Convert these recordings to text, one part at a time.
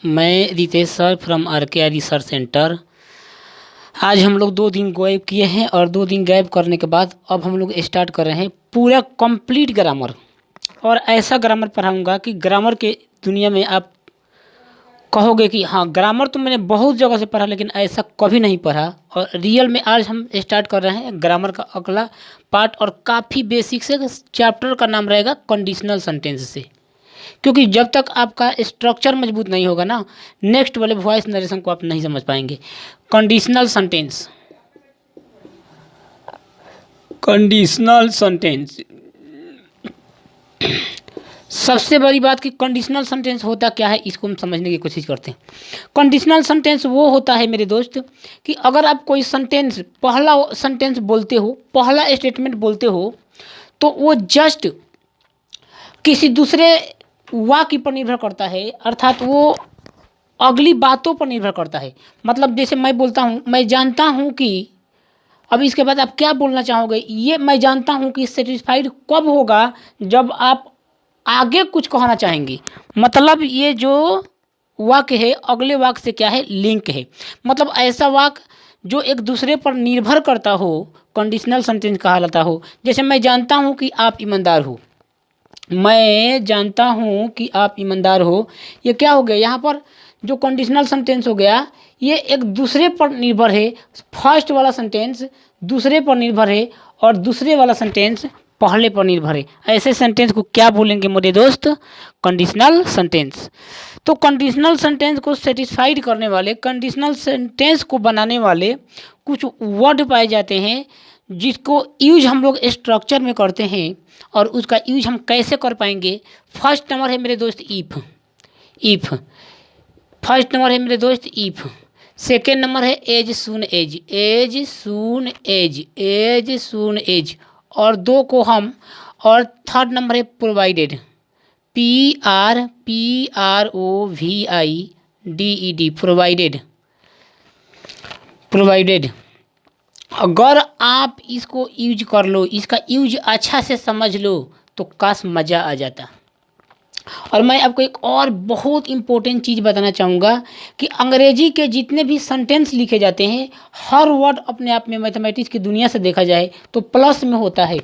मैं Ritesh sir from R research centre. आज हम लोग 2 दिन गैप किए हैं और 2 दिन गैप करने के बाद अब हम लोग स्टार्ट कर रहे हैं पूरा कंप्लीट ग्रामर। और ऐसा ग्रामर पढ़ाऊंगा कि ग्रामर के दुनिया में आप कहोगे कि हाँ, ग्रामर तो मैंने बहुत जगह से पढ़ा लेकिन ऐसा कभी नहीं पढ़ा। और रियल में आज हम स्टार्ट कर रहे हैं ग्रामर का अगला पार्ट और काफ़ी बेसिक से। चैप्टर का नाम रहेगा कंडीशनल सेंटेंस से, क्योंकि जब तक आपका स्ट्रक्चर मजबूत नहीं होगा ना, नेक्स्ट वाले वॉइस नरेशन को आप नहीं समझ पाएंगे। कंडीशनल सेंटेंस, कंडीशनल सेंटेंस सबसे बड़ी बात कि कंडीशनल सेंटेंस होता क्या है, इसको हम समझने की कोशिश करते हैं। कंडीशनल सेंटेंस वो होता है मेरे दोस्त कि अगर आप कोई सेंटेंस, पहला सेंटेंस बोलते हो, पहला स्टेटमेंट बोलते हो, तो वो जस्ट किसी दूसरे वाक्य पर निर्भर करता है, अर्थात वो अगली बातों पर निर्भर करता है। मतलब जैसे मैं बोलता हूँ, मैं जानता हूँ कि, अब इसके बाद आप क्या बोलना चाहोगे, ये मैं जानता हूँ कि सेटिस्फाइड कब होगा, जब आप आगे कुछ कहना चाहेंगे। मतलब ये जो वाक्य है अगले वाक्य से क्या है, लिंक है। मतलब ऐसा वाक्य जो एक दूसरे पर निर्भर करता हो, कंडीशनल सेंटेंस कहलाता हो। जैसे मैं जानता हूँ कि आप ईमानदार हो, मैं जानता हूँ कि आप ईमानदार हो, ये क्या हो गया, यहाँ पर जो कंडीशनल सेंटेंस हो गया, ये एक दूसरे पर निर्भर है। फर्स्ट वाला सेंटेंस दूसरे पर निर्भर है और दूसरे वाला सेंटेंस पहले पर निर्भर है। ऐसे सेंटेंस को क्या बोलेंगे मेरे दोस्त, कंडीशनल सेंटेंस। तो कंडीशनल सेंटेंस को सेटिस्फाइड करने वाले, कंडीशनल सेंटेंस को बनाने वाले कुछ वर्ड पाए जाते हैं, जिसको यूज हम लोग स्ट्रक्चर में करते हैं। और उसका यूज हम कैसे कर पाएंगे। फर्स्ट नंबर है मेरे दोस्त इफ़, इफ़ फर्स्ट नंबर है मेरे दोस्त इफ़। सेकेंड नंबर है as soon as, as soon as, as soon as. और दो को हम, और थर्ड नंबर है प्रोवाइडेड, PROVIDED, प्रोवाइडेड, प्रोवाइडेड। अगर आप इसको यूज कर लो, इसका यूज अच्छा से समझ लो, तो काश मज़ा आ जाता। और मैं आपको एक और बहुत इम्पोर्टेंट चीज़ बताना चाहूँगा कि अंग्रेजी के जितने भी सेंटेंस लिखे जाते हैं, हर वर्ड अपने आप में मैथमेटिक्स की दुनिया से देखा जाए तो प्लस में होता है।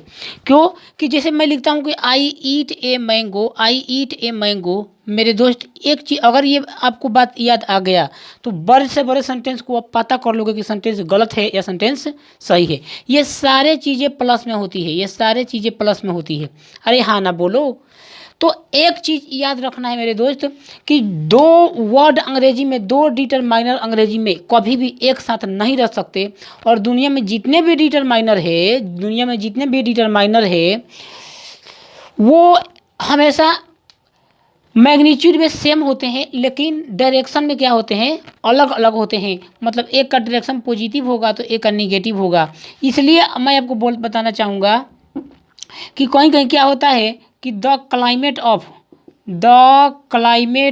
क्यों कि जैसे मैं लिखता हूँ कि आई ईट a mango, I eat a mango, मेरे दोस्त एक चीज़ अगर ये आपको बात याद आ गया तो बड़े से बड़े सेंटेंस को आप पता कर लोगे कि सेंटेंस गलत है या सेंटेंस सही है। ये सारे चीज़ें प्लस में होती है, ये सारे चीज़ें प्लस में होती है। अरे हाँ ना बोलो। तो एक चीज़ याद रखना है मेरे दोस्त कि दो वर्ड अंग्रेजी में, दो डिटरमाइनर अंग्रेजी में कभी भी एक साथ नहीं रह सकते। और दुनिया में जितने भी डिटरमाइनर है, दुनिया में जितने भी डिटरमाइनर है, वो हमेशा मैग्नीट्यूड में सेम होते हैं, लेकिन डायरेक्शन में क्या होते हैं, अलग अलग होते हैं। मतलब एक का डायरेक्शन पॉजिटिव होगा तो एक का निगेटिव होगा। इसलिए मैं आपको बताना चाहूँगा कि कहीं कहीं क्या होता है कि the climate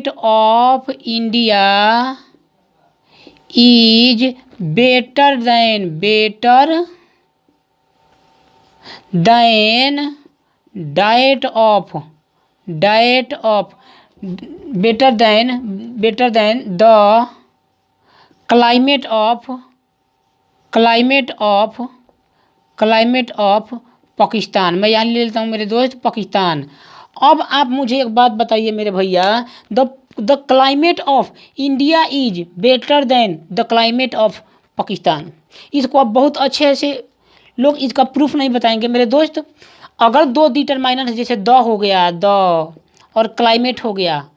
of India is better than diet of better than the climate of Pakistan. मैं यहाँ ले लेता हूँ मेरे दोस्त पाकिस्तान। अब आप मुझे एक बात बताइए मेरे भैया, the climate of India is better than the climate of Pakistan. इसको आप बहुत अच्छे से लोग इसका प्रूफ नहीं बताएंगे मेरे दोस्त। अगर दो डिटरमाइनर जैसे द हो गया, द और क्लाइमेट हो गया,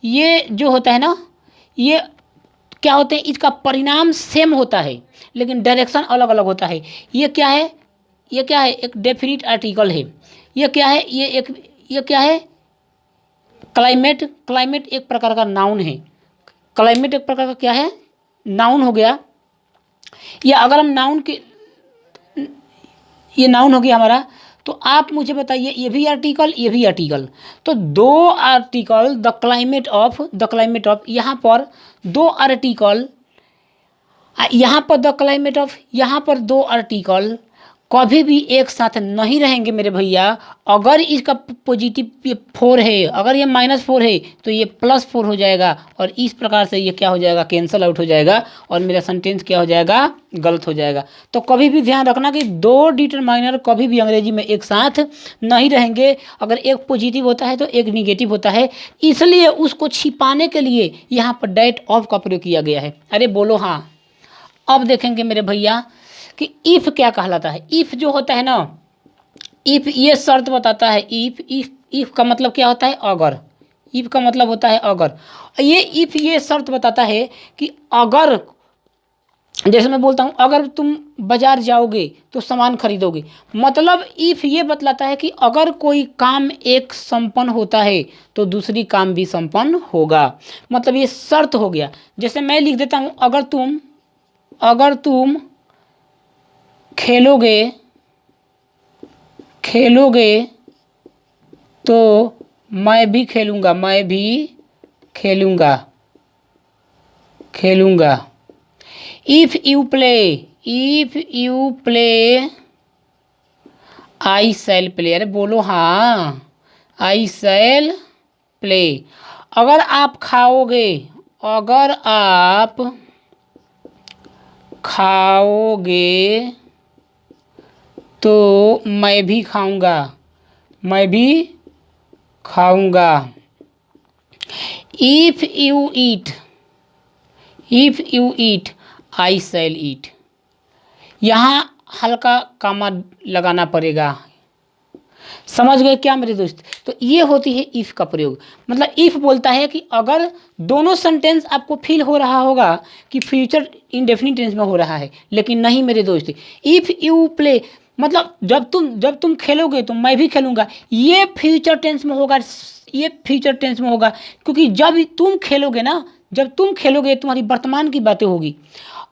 ये जो होता है ना, ये क्या होते हैं, इसका परिणाम सेम होता है लेकिन डायरेक्शन अलग अलग होता है। ये क्या है, ये क्या है, एक डेफिनिट आर्टिकल है। ये क्या है, ये क्या है, क्लाइमेट एक प्रकार का नाउन है। क्लाइमेट एक प्रकार का क्या है, नाउन हो गया। या अगर हम नाउन के, ये नाउन हो गया हमारा, तो आप मुझे बताइए ये भी आर्टिकल, ये भी आर्टिकल। तो दो आर्टिकल, द क्लाइमेट ऑफ, यहाँ पर दो आर्टिकल, यहाँ पर द क्लाइमेट ऑफ, यहाँ पर दो आर्टिकल, कभी भी एक साथ नहीं रहेंगे मेरे भैया। अगर इसका पॉजिटिव 4 है, अगर ये -4 है तो ये +4 हो जाएगा, और इस प्रकार से ये क्या हो जाएगा, कैंसल आउट हो जाएगा, और मेरा सेंटेंस क्या हो जाएगा, गलत हो जाएगा। तो कभी भी ध्यान रखना कि दो डिटरमाइनर कभी भी अंग्रेजी में एक साथ नहीं रहेंगे। अगर एक पॉजिटिव होता है तो एक निगेटिव होता है, इसलिए उसको छिपाने के लिए यहाँ पर डैट ऑफ का प्रयोग किया गया है। अरे बोलो हाँ। अब देखेंगे मेरे भैया कि इफ़ क्या कहलाता है। इफ़ जो होता है ना, इफ़ ये शर्त बताता है। इफ़ का मतलब क्या होता है, अगर। इफ़ का मतलब होता है अगर। ये इफ़ ये शर्त बताता है कि अगर, जैसे मैं बोलता हूँ अगर तुम बाजार जाओगे तो सामान खरीदोगे, मतलब इफ़ ये बतलाता है कि अगर कोई काम एक संपन्न होता है तो दूसरी काम भी संपन्न होगा, मतलब ये शर्त हो गया। जैसे मैं लिख देता हूँ अगर तुम खेलोगे तो मैं भी खेलूँगा। If you play I shall play. अरे बोलो हाँ, आई शैल प्ले। अगर आप खाओगे तो मैं भी खाऊंगा। इफ़ यू ईट आई शैल ईट। यहाँ हल्का कामा लगाना पड़ेगा। समझ गए क्या मेरे दोस्त। तो ये होती है इफ़ का प्रयोग। मतलब इफ़ बोलता है कि अगर दोनों सेंटेंस आपको फील हो रहा होगा कि फ्यूचर इंडेफिनिट टेंस में हो रहा है, लेकिन नहीं मेरे दोस्त। इफ़ यू प्ले मतलब जब तुम खेलोगे तो मैं भी खेलूँगा, ये फ्यूचर टेंस में होगा। क्योंकि जब तुम खेलोगे तुम्हारी वर्तमान की बातें होगी,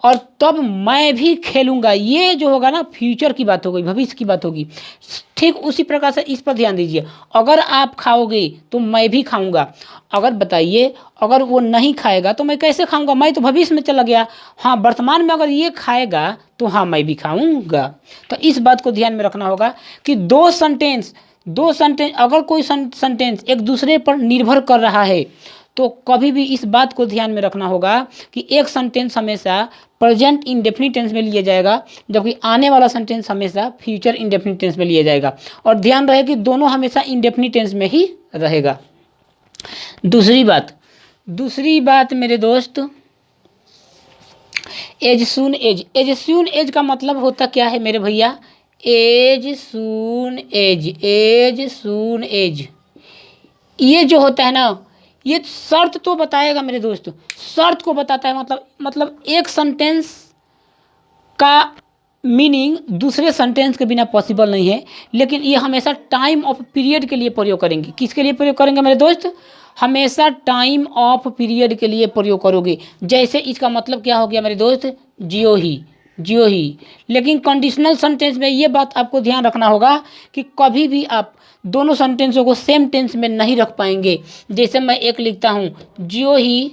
और तब मैं भी खेलूँगा, ये जो होगा ना फ्यूचर की बात होगी, भविष्य की बात होगी। ठीक उसी प्रकार से इस पर ध्यान दीजिए। अगर आप खाओगे तो मैं भी खाऊंगा। अगर बताइए, अगर वो नहीं खाएगा तो मैं कैसे खाऊंगा, मैं तो भविष्य में चला गया। हाँ, वर्तमान में अगर ये खाएगा तो हाँ मैं भी खाऊंगा। तो इस बात को ध्यान में रखना होगा कि दो सेंटेंस अगर कोई सेंटेंस एक दूसरे पर निर्भर कर रहा है तो कभी भी इस बात को ध्यान में रखना होगा कि एक सेंटेंस हमेशा प्रेजेंट इंडेफिनिट टेंस में लिया जाएगा, जबकि आने वाला सेंटेंस हमेशा फ्यूचर इंडेफिनिट टेंस में लिया जाएगा। और ध्यान रहे कि दोनों हमेशा इंडेफिनिट टेंस में ही रहेगा। दूसरी बात मेरे दोस्त, एज सून एज का मतलब होता क्या है मेरे भैया। एज सून एज ये जो होता है ना, ये शर्त तो बताएगा मेरे दोस्त। शर्त को बताता है, मतलब एक सेंटेंस का मीनिंग दूसरे सेंटेंस के बिना पॉसिबल नहीं है, लेकिन ये हमेशा टाइम ऑफ पीरियड के लिए प्रयोग करेंगे। किसके लिए प्रयोग करेंगे मेरे दोस्त, हमेशा टाइम ऑफ पीरियड के लिए प्रयोग करोगे। जैसे इसका मतलब क्या हो गया मेरे दोस्त, जियो ही। लेकिन कंडीशनल सेंटेंस में ये बात आपको ध्यान रखना होगा कि कभी भी आप दोनों सेंटेंसों को सेम टेंस में नहीं रख पाएंगे। जैसे मैं एक लिखता हूँ, जियो ही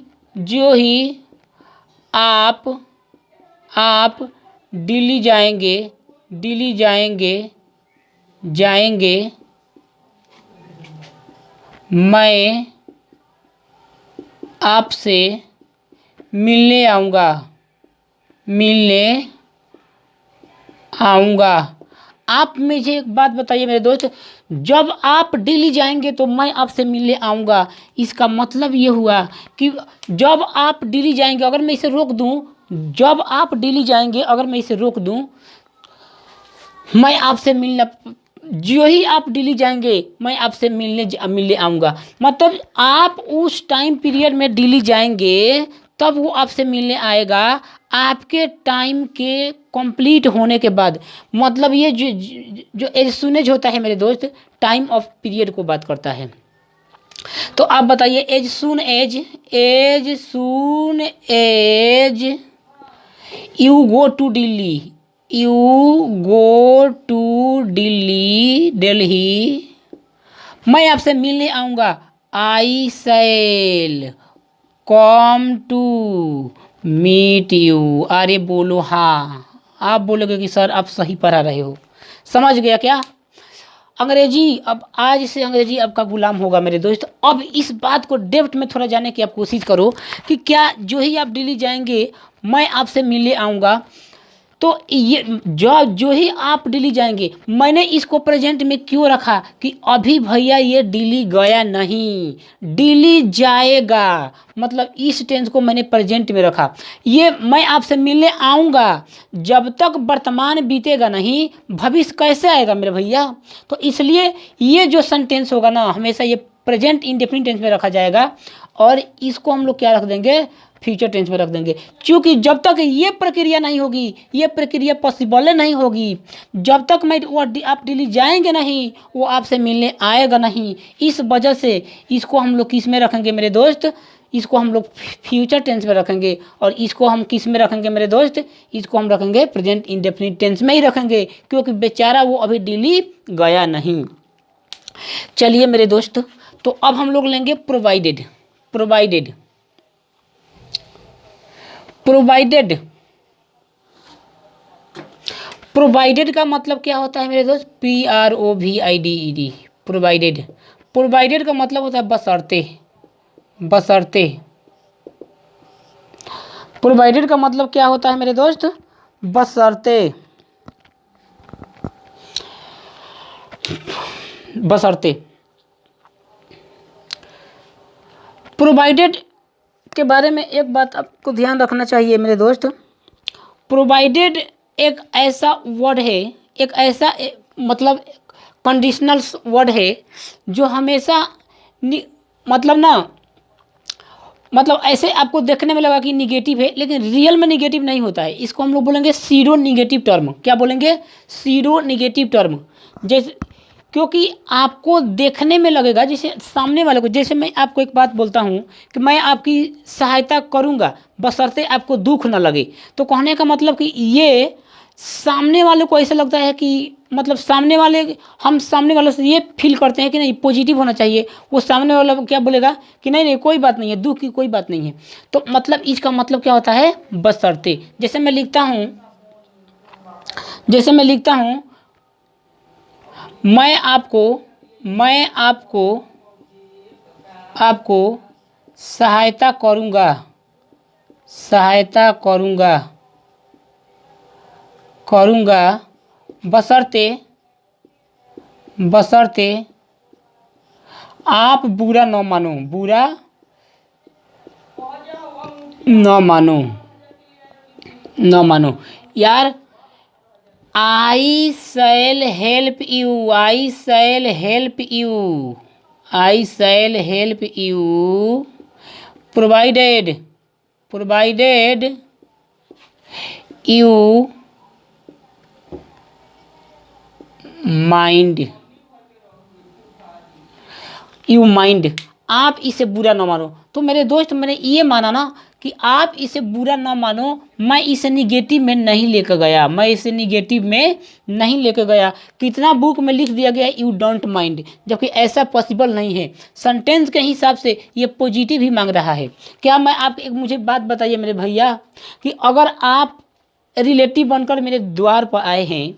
आप दिल्ली जाएंगे, मैं आपसे मिलने आऊँगा। आप मुझे एक बात बताइए मेरे दोस्त, जब आप दिल्ली जाएंगे तो मैं आपसे मिलने आऊँगा, इसका मतलब ये हुआ कि जब आप दिल्ली जाएंगे, अगर मैं इसे रोक दूँ, जब आप दिल्ली जाएंगे अगर मैं इसे रोक दूँ, मैं आपसे मिलना, जो ही आप दिल्ली जाएंगे मैं आपसे मिलने आऊँगा। मतलब आप उस टाइम पीरियड में दिल्ली जाएंगे तब वो आपसे मिलने आएगा, आपके टाइम के कंप्लीट होने के बाद। मतलब ये जो एज सून होता है मेरे दोस्त, टाइम ऑफ पीरियड को बात करता है। तो आप बताइए, as soon as you go to Delhi, मैं आपसे मिलने आऊँगा, I shall come to meet you. अरे बोलो हाँ। आप बोलोगे कि सर आप सही पढ़ा रहे हो, समझ गया क्या? अंग्रेजी, अब आज से अंग्रेजी आपका गुलाम होगा मेरे दोस्त। अब इस बात को डेप्थ में थोड़ा जानने की आप कोशिश करो कि क्या जो ही आप दिल्ली जाएंगे मैं आपसे मिलने आऊँगा, तो ये जो ही आप दिल्ली जाएंगे, मैंने इसको प्रेजेंट में क्यों रखा कि अभी भैया ये दिल्ली गया नहीं, दिल्ली जाएगा, मतलब इस टेंस को मैंने प्रेजेंट में रखा। ये मैं आपसे मिलने आऊँगा, जब तक वर्तमान बीतेगा नहीं भविष्य कैसे आएगा मेरे भैया? तो इसलिए ये जो सेंटेंस होगा ना, हमेशा ये प्रेजेंट इंडेफिनिट टेंस में रखा जाएगा, और इसको हम लोग क्या रख देंगे, फ्यूचर टेंस में रख देंगे। क्योंकि जब तक ये प्रक्रिया नहीं होगी, ये प्रक्रिया पॉसिबल नहीं होगी, जब तक मैं वो आप दिल्ली जाएंगे नहीं, वो आपसे मिलने आएगा नहीं। इस वजह से इसको हम लोग किस में रखेंगे मेरे दोस्त, इसको हम लोग फ्यूचर टेंस में रखेंगे। और इसको हम किस में रखेंगे मेरे दोस्त, इसको हम रखेंगे प्रेजेंट इंडेफिनिट टेंस में ही रखेंगे, क्योंकि बेचारा वो अभी दिल्ली गया नहीं। चलिए मेरे दोस्त, तो अब हम लोग लेंगे प्रोवाइडेड। प्रोवाइडेड प्रोवाइडेड प्रोवाइडेड का मतलब क्या होता है मेरे दोस्त? PROVIDED। प्रोवाइडेड, प्रोवाइडेड का मतलब होता है बशर्ते। बशर्ते प्रोवाइडेड का मतलब क्या होता है मेरे दोस्त? बशर्ते। बशर्ते प्रोवाइडेड के बारे में एक बात आपको ध्यान रखना चाहिए मेरे दोस्त। प्रोवाइडेड एक ऐसा वर्ड है, एक ऐसा मतलब कंडीशनल वर्ड है जो हमेशा मतलब ऐसे आपको देखने में लगा कि निगेटिव है, लेकिन रियल में निगेटिव नहीं होता है। इसको हम लोग बोलेंगे सीरो निगेटिव टर्म। क्या बोलेंगे? सीरो निगेटिव टर्म। जैसे, क्योंकि आपको देखने में लगेगा जैसे सामने वाले को, जैसे मैं आपको एक बात बोलता हूँ कि मैं आपकी सहायता करूँगा बशर्ते आपको दुख न लगे, तो कहने का मतलब कि ये सामने वाले को ऐसा लगता है कि मतलब हम सामने वाले से ये फील करते हैं कि नहीं पॉजिटिव होना चाहिए। वो सामने वाला क्या बोलेगा कि नहीं नहीं कोई बात नहीं है, दुख की कोई बात नहीं है। तो मतलब इसका मतलब क्या होता है? बशर्ते। जैसे मैं लिखता हूँ मैं आपको सहायता करूँगा बशर्ते आप बुरा न मानो यार। I shall help you provided you mind। आप इसे बुरा ना मानो। तो मेरे दोस्त मैंने ये माना ना कि आप इसे बुरा ना मानो, मैं इसे निगेटिव में नहीं लेकर गया। कितना बुक में लिख दिया गया यू डोंट माइंड, जबकि ऐसा पॉसिबल नहीं है। सेंटेंस के हिसाब से ये पॉजिटिव ही मांग रहा है। क्या मैं आप एक मुझे बात बताइए मेरे भैया कि अगर आप रिलेटिव बनकर मेरे द्वार पर आए हैं,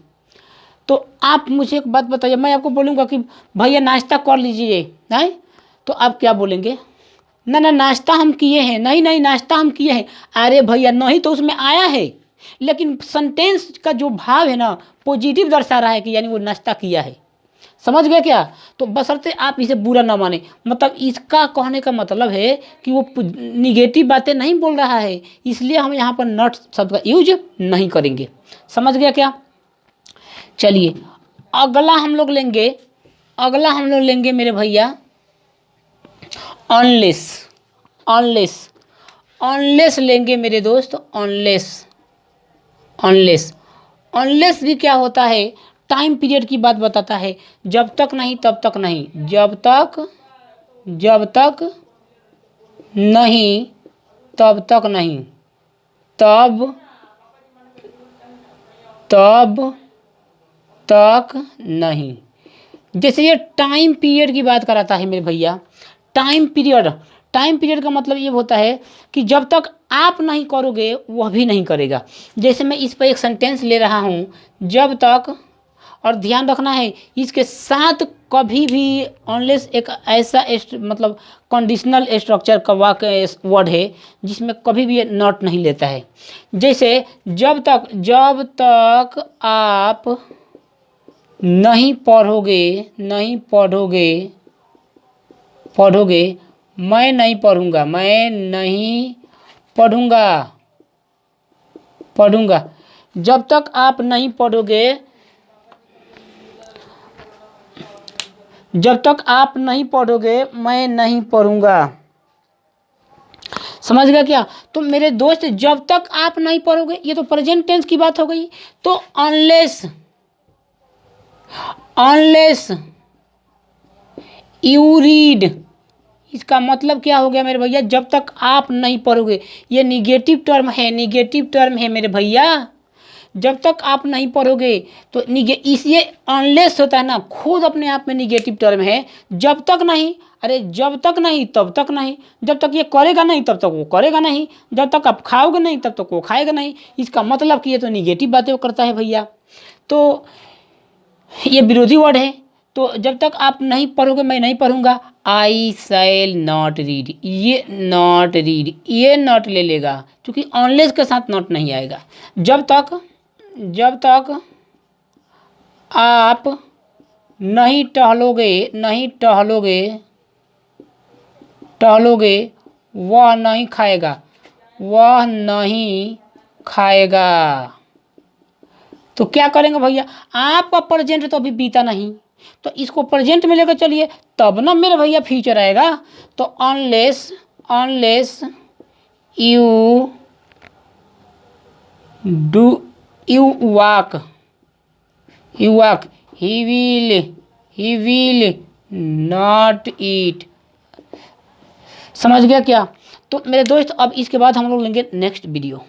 तो आप मुझे एक बात बताइए, मैं आपको बोलूँगा कि भैया नाश्ता कर लीजिए, नहीं तो आप क्या बोलेंगे? ना नाश्ता हम किए हैं। नहीं नाश्ता हम किए हैं। अरे भैया नहीं तो उसमें आया है, लेकिन सेंटेंस का जो भाव है ना पॉजिटिव दर्शा रहा है कि यानी वो नाश्ता किया है। समझ गए क्या? तो बशर्ते आप इसे बुरा ना माने, मतलब इसका कहने का मतलब है कि वो निगेटिव बातें नहीं बोल रहा है, इसलिए हम यहाँ पर नॉट शब्द का यूज नहीं करेंगे। समझ गया क्या? चलिए अगला हम लोग लेंगे मेरे भैया अनलेस लेंगे मेरे दोस्त। अनलेस भी क्या होता है? टाइम पीरियड की बात बताता है। जब तक नहीं तब तक नहीं, जब तक नहीं तब तक नहीं, तब तक नहीं। जैसे ये टाइम पीरियड की बात कराता है मेरे भैया। टाइम पीरियड का मतलब ये होता है कि जब तक आप नहीं करोगे वह भी नहीं करेगा। जैसे मैं इस पर एक सेंटेंस ले रहा हूँ, जब तक और ध्यान रखना है इसके साथ कभी भी अनलेस एक ऐसा मतलब कंडीशनल स्ट्रक्चर का वाक्य वर्ड है जिसमें कभी भी ये नॉट नहीं लेता है। जैसे जब तक आप नहीं पढ़ोगे मैं नहीं पढ़ूंगा। जब तक आप नहीं पढ़ोगे मैं नहीं पढ़ूंगा। समझ गया क्या? तो मेरे दोस्त जब तक आप नहीं पढ़ोगे, ये तो प्रेजेंट टेंस की बात हो गई। तो अनलेस यू रीड, इसका मतलब क्या हो गया मेरे भैया? जब तक आप नहीं पढ़ोगे, ये निगेटिव टर्म है मेरे भैया। जब तक आप नहीं पढ़ोगे तो ये अनलेस होता है ना, खुद अपने आप में निगेटिव टर्म है। जब तक नहीं, अरे जब तक नहीं तब तक नहीं, जब तक ये करेगा नहीं तब तक वो करेगा नहीं, जब तक आप खाओगे नहीं तब तक वो खाएगा नहीं। इसका मतलब कि ये तो निगेटिव बातें करता है भैया। तो ये विरोधी वर्ड है। तो जब तक आप नहीं पढ़ोगे मैं नहीं पढ़ूंगा। आई शैल नॉट रीड, ये नॉट ले लेगा क्योंकि अनलेस के साथ नॉट नहीं आएगा। जब तक आप नहीं टहलोगे वह नहीं खाएगा। तो क्या करेंगे भैया? आपका प्रेजेंट तो अभी बीता नहीं, तो इसको प्रेजेंट में लेकर चलिए, तब ना मेरे भैया फ्यूचर आएगा। तो unless you walk he will not eat. समझ गया क्या? तो मेरे दोस्त अब इसके बाद हम लोग लेंगे नेक्स्ट वीडियो।